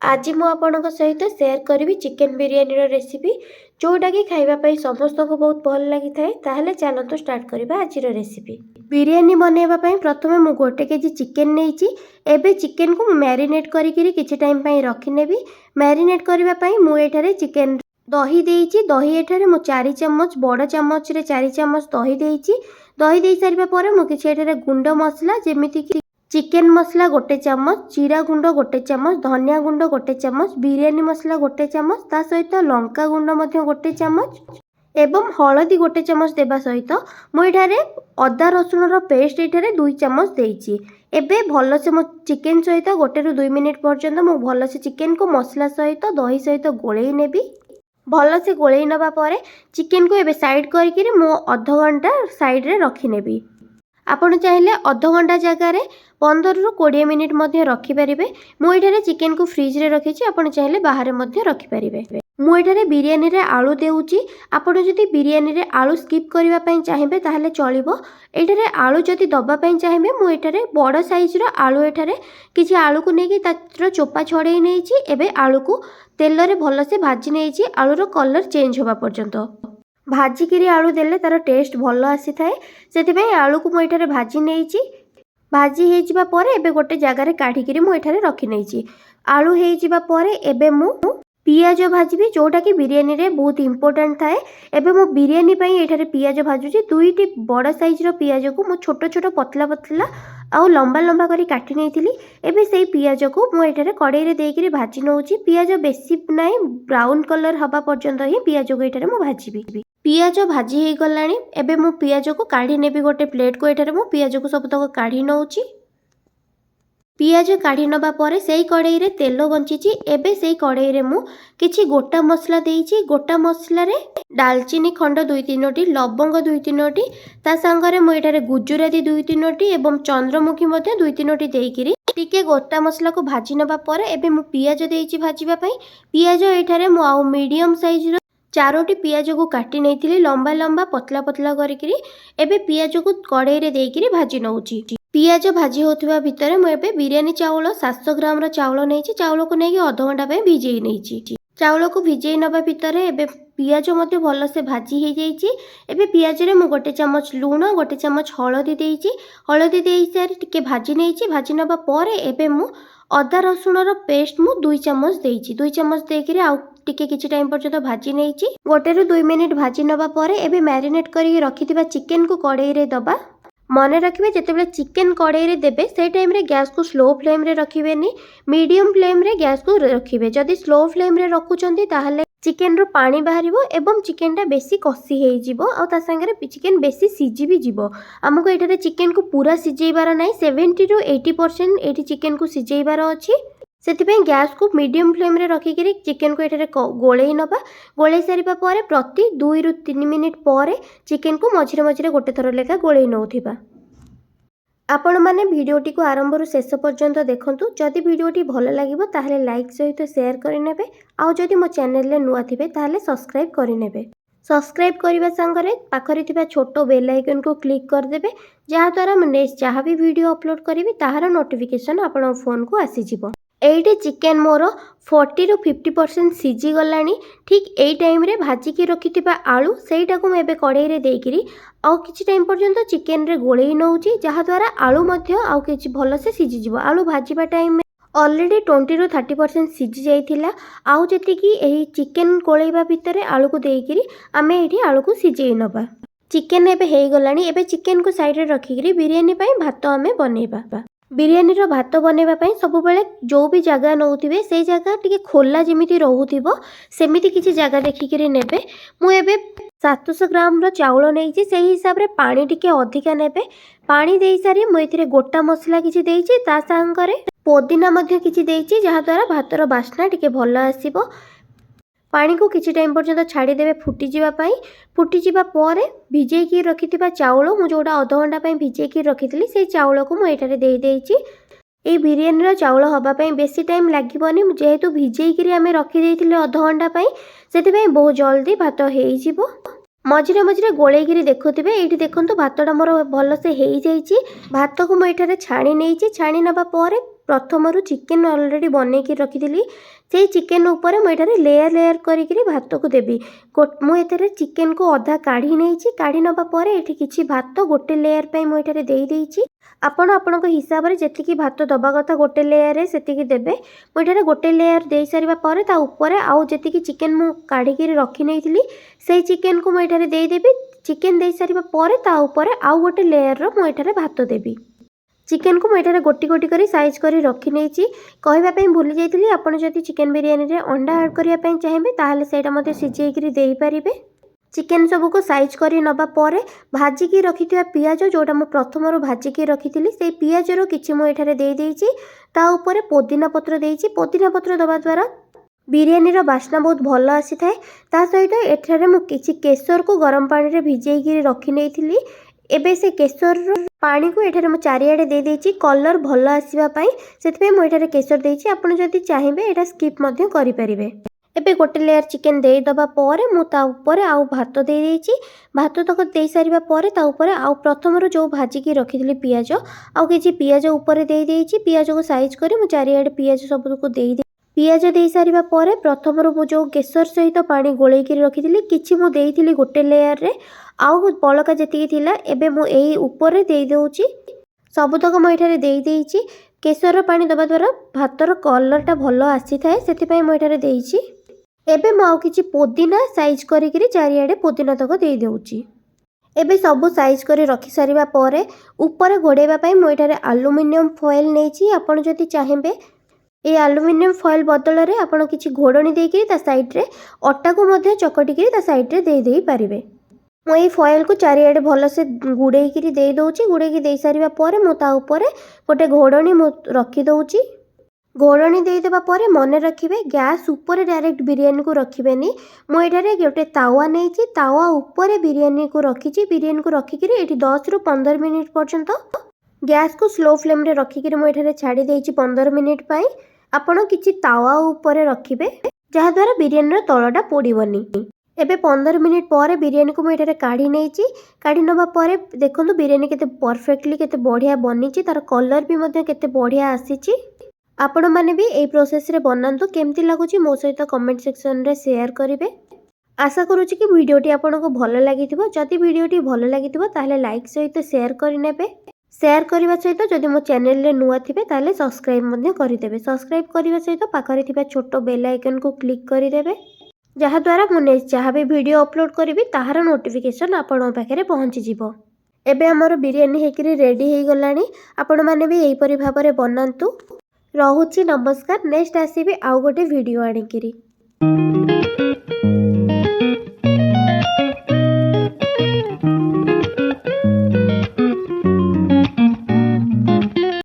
आज मु आपणक सहित सेयार करी चिकेन बिरियानी रेसिपी जोटा कि खाइबापी समस्त को बहुत भल लगी था। चलतु स्टार्ट करवा आज रेसिपी। बिरियानी बनवाई प्रथम मु गोटे केजी चिकेन नहीं एबे चिकेन को मैरिनेट करी किछि टाइम पई रखिनेबी। मैरिनेट करने मुझे चिकेन दही देइछि। दही एठारे मु 4 चम्मच बड़ चम्मच रे 4 चम्मच दही देइछि। दही दे सारिबा परे मु किछि एठारे गुंड मसला जेमिति कि चिकेन मसला गोटे चम्मच, जीरा गुंड गोटे चम्मच, धनिया गुंड गोटे चम्मच, बिरियानी मसला गोटे चम्मच, ता सहित लंका गुंड मध्य गोटे चम्मच एवं हलदी गोटे चम्मच देबा सहित मुझे अदा रसुण पेस्ट एठारे 2 चम्मच देइछि। एबे भलसे मो चिकेन सहित 1 ରୁ 2 मिनिट पर्यंत मु भलसे चिकेन को मसला सहित दही सहित गोळेई नेबी। भलसे गोळेई नबा परे चिकेन को एबे साइड करिकरी मु आधा घंटा साइड रे रखि नेबी। आपण चाहिले आधा घंटा जगार 15 ରୁ 20 मिनिट मध्य रखिपारे। मुझे चिकेन को फ्रिज रे रखी। आपण चाहिले बाहर मध्य रखिपारे। मुझे बिरियानी रे आलू देउची। आपण जदि बिरियानी रे आलू स्किप करबा पई चाहिबे ताहले चलिबो। एठारे आलू जदि दबा पई चाहिबे मु एठारे बड़ साइज रो आलू एठारे किछि आलू को नेकी तार चोपा छड़ेई नेइची। एबे आलू को तेल रे भलसे भाजी नेइची। आलू रो कलर चेंज होबा पर्यंत भाजिकी आलू देले तार टेस्ट भल आसी थाए। से आलू को मुझे भाजी नेइची। भाजी हो जावा परे एबे गोटे जगार काढ़िकी मुझे रखी नहीं। आलू हो जावा परे एबे मु पियाज भाजबी जोटा कि बिरियानी रे बहुत इंपोर्टेंट थाए। एबे मु बिरियानी पई एठारे पियाज भाजुची। 2टी बड़ साइज रो पियाज को मु छोट छोट पतला पतला आउ लंबा लंबा करी काटी नेइथिली। एबे सेई पियाज को मु एठारे कड़ाई रे देइकरी भाजी नउची। पियाज बेसी नाही ब्राउन कलर हबा पर्यंत ही पियाज को एठारे मु भाजीबी। पियाज भाजी हो गलानी। एबे मु पियाज को काढ़ी नेबी गोटे प्लेट को। एठारे मु पियाज को सब तक काढ़ी नउची। पियाज काढ़ी नबा परे सेई कड़ाई रे तेल बंचीची। एबे सेई कड़ाई रे मु किछि गोटा मसला देइची। गोटा मसला रे दालचीनी खंड 2-3टी, लवंग 2-3टी, ता संगरे मु एठारे गुजराती 2-3टी एवं चंद्रमुखी मध्ये 2-3टी देइकिरी टिके गोटा मसला को भाजी नबा परे एबे मु पियाज देइची भाजीबा पई। पियाज एठारे मु आउ मीडियम साइज रो 4टी पियाज को काटी नहीं लंबा लंबा पतला पतला करी। एबे पियाज को कड़ाई रे देइकिरी भाजी नउची। पियाज भाजी होथिबा भितरे मु एबे बिरियानी चावल 700 ग्राम रो चावल नेइची। चावल को नेकी आधा घंटा पे भिजेई नेइची। चावल को भिजेई नबा भितरे एबे पियाज मते भल से भाजी हो जाइची। एबे पियाज रे मु गोटे चम्मच लूण, गोटे चम्मच हलदी देइची। हलदी देइ सारी टिके भाजी नेइची। भाजी नबा परे एबे मु अदा रसुण रो पेस्ट मु 2 चम्मच देइची। 2 चम्मच देइकिरी आउ टिके किछि टाइम पर्यंत भाजी नेइची। 1 ରୁ 2 मिनिट भाजी नबा परे एबे मैरिनेट करी रखिथिबा चिकेन को कड़ाई रे दबा। मने रखिबे जेतेबेले चिकेन कड़ाई रे देबे से टाइम रे गैस को स्लो फ्लेम रे रखिबेनी, मीडियम फ्लेम रे गैस को रखिबे। जदि स्लो फ्लेम रे रखुचंती ताहले चिकेन रो पानी बाहरिबो एवं चिकेन टा बेसी कसी हे जिवो आ ता संगे चिकेन बेसी सिजी भी जिवो। हमको एठारे चिकेन को पूरा सिजेइबार नाही, 70 ରୁ 80% एठी चिकेन को सिजेइबार अछि। सेतिपई गैस को मीडियम फ्लेम रे रखिकरी चिकेन को एठारे गोळेई नबा। गोळेई सारिबा परे प्रति 2 ରୁ 3 मिनिट परे चिकेन को मझिरे मझिरे गोटे थर लेखा गोळेई नउथिबा। आपण माने भिडियोटी को आरंभ ରୁ शेष पर्यंत देखंतु। जदि भिडियोटी भल लागिबो ताहले लाइक सहित शेयर करि नेबे। आउ जदि मो चैनल ले नुआ थिबे ताहले सब्सक्राइब करि नेबे। सब्सक्राइब करबा संगरे पाखरे थिबा छोटो बेल आइकन को क्लिक कर देबे, जहा द्वारा मैं नेक्स्ट जहा भी वीडियो अपलोड करिवि ताहार नोटिफिकेशन आपण फोन को आसी जिवो। एइटे चिकेन मोर 40 ରୁ 50% सिझी गलानी। ठीक एई टाइम रे भाजी की रखिथिबा आलू सेइटा को एबे कड़ाई रे देइकिरी आउ किछि टाइम पर्यंत चिकेन रे गोळेई नउची, जहा द्वारा आलू मध्य आउ किछि भल से सिझी जिवो। आलू भाजीबा टाइम में ऑलरेडी 20 ରୁ 30% सिझी जाइथिला। आउ जति कि एही चिकेन कोळेइबा भितरे आलू को देइकिरी आमे एठी आलू को सिझेई नबा। चिकेन एबे हेई गलानी। एबे चिकेन को साइड रे रखिकिरी बिरियानी पई भात आमे बनेबा। बिरियानी रो भात बनेबा पई सब बेले जो भी जगह नउथिबे से जगह टिके खोला जेमिति रहउथिबो सेमिति किछि जगह देखिकिरी नेबे। मु एबे 700 ग्राम रो चावल नेइछि। सेही हिसाब रे पानी टिके अधिका नेबे। पानी देई सारी मु एथिरे गोटा मसला किछि देइछि, ता संगरे पुदीना मध्य किछि देइछि, जहा द्वारा भातर बास्ना टिके भल आसीबो। पानी को किछि टाइम पर्यंत छाड़ी देबे फुटी जिबा पई। फुटी जिबा परे भिजेई की रखिथिबा चावल मु जोडा आधा घंटा पई भिजेई की रखिथिली सेई चावल को मु एठारे देई देइछि। ए बिरियानी रो चावल हबा पई बेसी टाइम लागिबोनी, जेहेतु भिजेई की आमे रखि देइथिले आधा घंटा पई, सेति पई बहुत जल्दी भात हेई जिवो। मझिरे मझिरे गोळेई की देखुथिबे। एठी देखंतु भातटा मोर भल से हेई जाईछि। भात को मु एठारे छाणी नेइछि। छाणी नबा परे प्रथमरू चिकेन ऑलरेडी बनैकी रखिथिली से चिकेन ऊपर मुझे लेयर लेयर करी भात को देवी मुझे चिकेन को अधा काढ़ी नहीं काढ़ी नवा पर ये किसी भात गोटे लेयर पर मुझे देदेची आपण आपण हिसाब से जी भात दबा कथा गोटे लेयर से देवे मुझे गोटे लेयर दे सारा पर आउ जी चिकेन मु काढ़ी रखी नहीं से चिकेन को मुझे देदेवी चिकेन दे सारा पर आउ गोटे लेयर मुझे भात देवी चिकेन को मुझे गोटी गोटी कर साइज कर रखी नहीं कहवाई भूली जाइए आपड़ जब चिकेन बिरियानी रे अंडा ऐड करने चाहिए ताहले सेटा मते सिझेकी दे पारिबे चिकेन सबको साइज कर नबा पर भाजिकी रखि पियाज जोटा मु प्रथम भाजिकी रखी से पियाजर किसी मुझे देदेची ता ऊपर पुदीना पत्र देची पुदीना पत्र दबा द्वारा बिरियानी बास्ना बहुत भल आसी थाए ता सहित एठारे मु किछि केसर को गरम पानी रे भिजेकी रखी नहीं एबे से केसर पानी को एठारे मु चारिआडे दे देछि कलर भल आसीबा पई सेतपे मु एठारे केसर देछि आपण जदि चाहिबे एटा स्किप मध्य करि परिबे एबे गोटे लेयर चिकेन दे दबा पर मु ता ऊपर आउ भात दे देछि भात तक दे सारिबा पर ता ऊपर आउ प्रथमरो जो भाजी की रखिथिली पियाज आउ किछि पियाज ऊपर दे देछि पियाज को साइज करी मु चारिआडे पियाज सब को दे पियाज दे सारिबा पर प्रथमरो मु जो केसर सहित पानी गोळेकी रखिथिली किछि मु देइथिली गोटे लेयर रे आउ बलका जति थिला एबे मु एई ऊपर दे देउची सबुतक मु एठारे दे देइची केसर पानी दबा द्वारा भातर कलरटा भल आसी थाए सेति मु एठारे देइची एबे मु आउ किछि पुदीना साइज करिकरी चारिआडे पुदीना तक दे देउची एबे सबु साइज करी रखि सारिबा पर ऊपर घोड़ेबा पई मु एठारे एल्युमिनियम फॉइल नेछि आपण जदि चाहिबे ए एल्युमिनियम फॉइल बदल रे आपण किछि घोड़णी देकरी ता साइड रे अट्टा को मध्य चकटिकरी ता साइड रे दे देई परिबे मु ए फॉइल को चारिआडे भल से गुड़ेकी दे दउची गुड़ेकी दे सारिबा पर मु ता ऊपर गोटे घोड़णी मु रखी दउची घोड़णी दे देबा पर मने रखिबे गैस ऊपर डायरेक्ट बिरियानी को रखिबेनी मु एठारे गोटे तावा नेछि तावा ऊपर बिरियानी को रखिकरी एठी 10 रु 15 मिनिट पर्यंत गैस को स्लो फ्लेम रे रखिकरी मु एठारे छाड़ी देछि 15 मिनिट पई आपण किछि तावा ऊपर रखिबे जहा द्वारा बिरियानी तलटा पोड़ीबनी एबे 15 मिनिट पर बिरियानी को मुझे काढ़ी नहीं काढ़ी नवा पर देखो बिरियानी केते परफेक्टली केते बढ़िया बनी तार कलर भी मध्य केते बढ़िया आसी आपण माने भी ए प्रोसेस रे बनांतु केमती लागुची मो सहित कमेंट सेक्शन रे शेयर करिवे आशा करूची कि वीडियोटी आपनको भल लागिथिबो जदि वीडियोटी भल लागिथिबो ताहले लाइक सहित शेयर करि नेबे शेयर करने सहित जदि मो चैनल रे नुआ थिबे ताहले सब्सक्राइब मध्य करिदेबे सब्सक्राइब करने सहित पाखरे थिबा छोटो बेल आइकन को क्लिक करिदेबे जहा द्वारा मु नेक्स्ट जहाँ भी वीडियो अपलोड करी ताहार नोटिफिकेशन आपण पाखे पहुँची जिवो एबे हमर बिरियानी हेकरी रेडी हो गलानी आपण माने भी एही परि भाबरे बनांतु रहुची नमस्कार नेक्स्ट आसीबे आउ गोटे वीडियो आनिकिरी।